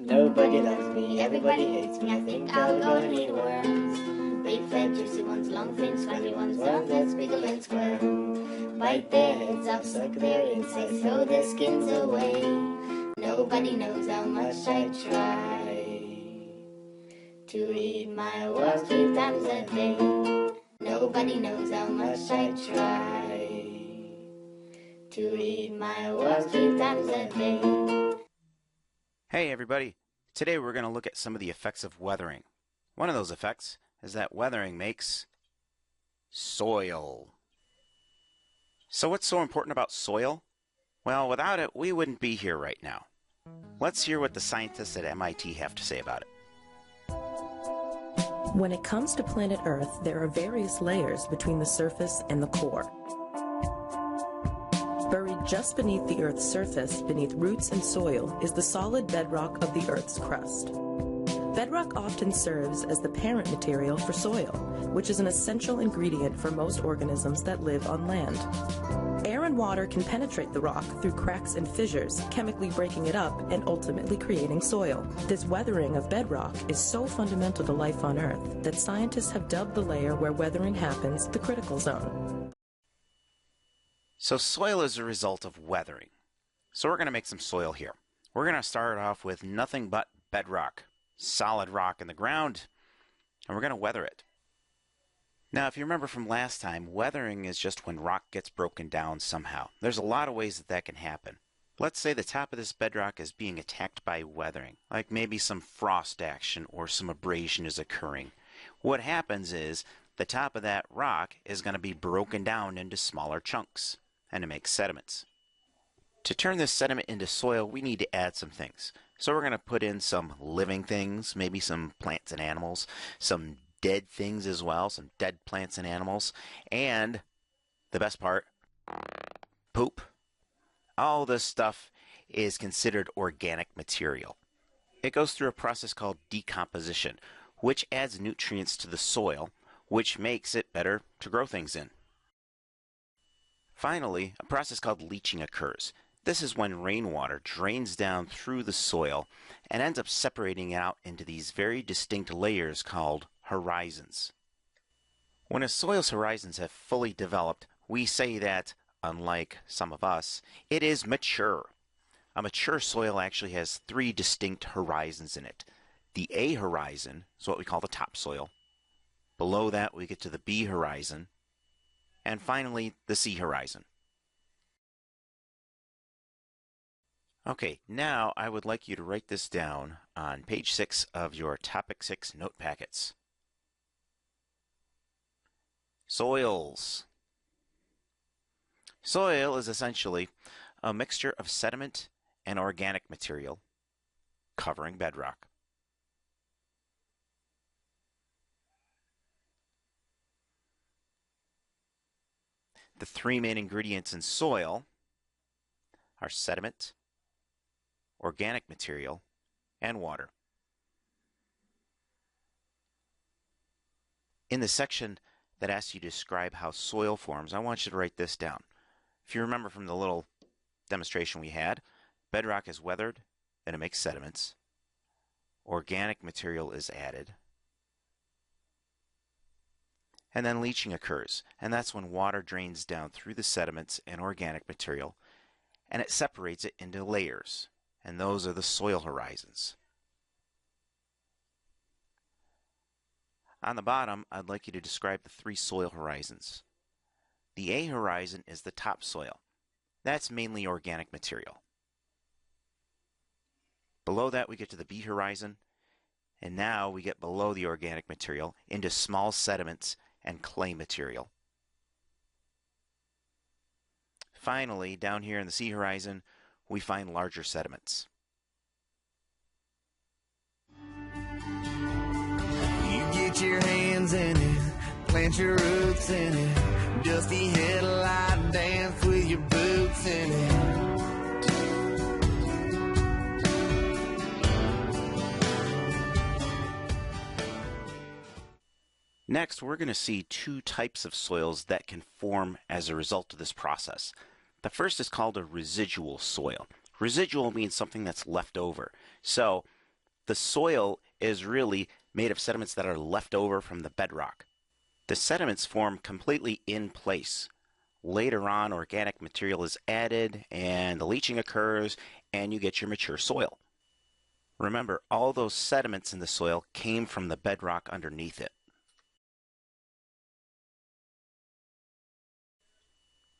Nobody loves me, everybody hates me. I think I'll go and eat worms. Big fat juicy ones, long fins, fuzzy ones, worms that squiggle and squirm. Bite their heads off, suck their insides, throw their skins away. Nobody knows how much I try to eat my worms 3 times a day. Nobody knows how much I try to eat my worms 3 times a day. Hey everybody! Today we're going to look at some of the effects of weathering. One of those effects is that weathering makes soil. So what's so important about soil? Well, without it, we wouldn't be here right now. Let's hear what the scientists at MIT have to say about it. When it comes to planet Earth, there are various layers between the surface and the core. Buried just beneath the Earth's surface, beneath roots and soil, is the solid bedrock of the Earth's crust. Bedrock often serves as the parent material for soil, which is an essential ingredient for most organisms that live on land. Air and water can penetrate the rock through cracks and fissures, chemically breaking it up and ultimately creating soil. This weathering of bedrock is so fundamental to life on Earth that scientists have dubbed the layer where weathering happens the critical zone. So soil is a result of weathering. So we're going to make some soil here. We're going to start off with nothing but bedrock, solid rock in the ground, and we're going to weather it. Now, if you remember from last time, weathering is just when rock gets broken down somehow. There's a lot of ways that can happen. Let's say the top of this bedrock is being attacked by weathering, like maybe some frost action or some abrasion is occurring. What happens is the top of that rock is going to be broken down into smaller chunks, and it makes sediments. To turn this sediment into soil, we need to add some things. So we're going to put in some living things, maybe some plants and animals, some dead things as well, some dead plants and animals, and the best part, poop. All this stuff is considered organic material. It goes through a process called decomposition, which adds nutrients to the soil, which makes it better to grow things in. Finally, a process called leaching occurs. This is when rainwater drains down through the soil and ends up separating it out into these very distinct layers called horizons. When a soil's horizons have fully developed, we say that, unlike some of us, it is mature. A mature soil actually has 3 distinct horizons in it. The A horizon is what we call the topsoil. Below that we get to the B horizon, and finally the C horizon. Okay, now I would like you to write this down on page 6 of your Topic 6 note packets. Soils. Soil is essentially a mixture of sediment and organic material covering bedrock. The 3 main ingredients in soil are sediment, organic material, and water. In the section that asks you to describe how soil forms, I want you to write this down. If you remember from the little demonstration we had, bedrock is weathered, then it makes sediments. Organic material is added. And then leaching occurs, and that's when water drains down through the sediments and organic material, and it separates it into layers, and those are the soil horizons. On the bottom, I'd like you to describe the 3 soil horizons. The A horizon is the topsoil. That's mainly organic material. Below that we get to the B horizon, and now we get below the organic material into small sediments and clay material. Finally, down here in the C horizon, we find larger sediments. You get your hands in it, plant your roots in it, dusty headlight dance with your boots in it. Next, we're going to see 2 types of soils that can form as a result of this process. The first is called a residual soil. Residual means something that's left over. So the soil is really made of sediments that are left over from the bedrock. The sediments form completely in place. Later on, organic material is added and the leaching occurs and you get your mature soil. Remember, all those sediments in the soil came from the bedrock underneath it.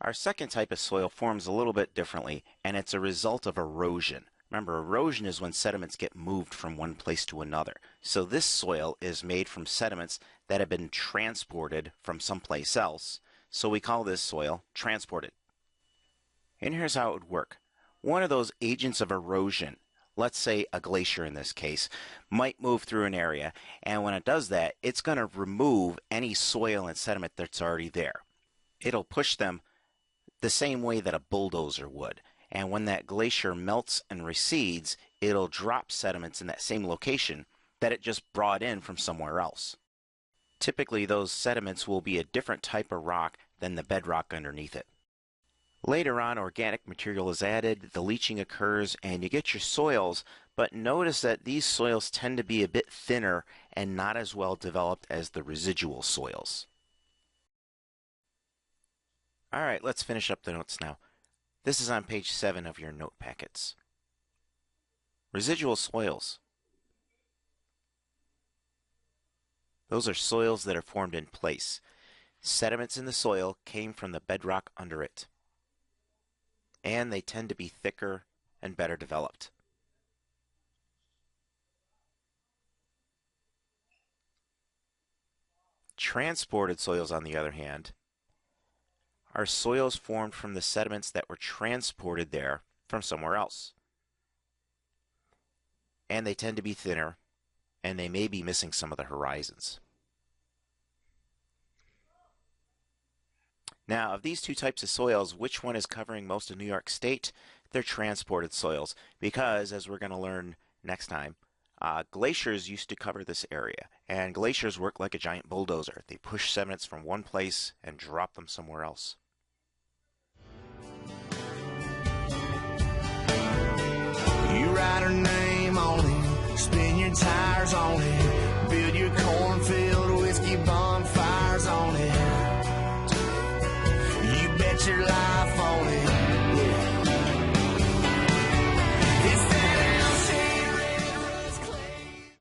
Our second type of soil forms a little bit differently, and it's a result of erosion. Remember, erosion is when sediments get moved from one place to another. So this soil is made from sediments that have been transported from someplace else. So we call this soil transported. And here's how it would work. One of those agents of erosion, let's say a glacier in this case, might move through an area, and when it does that, it's going to remove any soil and sediment that's already there. It'll push them the same way that a bulldozer would. And when that glacier melts and recedes, it'll drop sediments in that same location that it just brought in from somewhere else. Typically, those sediments will be a different type of rock than the bedrock underneath it. Later on, organic material is added, the leaching occurs, and you get your soils, but notice that these soils tend to be a bit thinner and not as well developed as the residual soils. All right, let's finish up the notes now. This is on page 7 of your note packets. Residual soils. Those are soils that are formed in place. Sediments in the soil came from the bedrock under it, and they tend to be thicker and better developed. Transported soils, on the other hand, are soils formed from the sediments that were transported there from somewhere else. And they tend to be thinner, and they may be missing some of the horizons. Now, of these two types of soils, which one is covering most of New York State? They're transported soils, because, as we're going to learn next time, glaciers used to cover this area, and glaciers work like a giant bulldozer. They push sediments from one place and drop them somewhere else. You write her name on it, spin your tires on it, build your cornfield whiskey bonfires on it. You bet your life on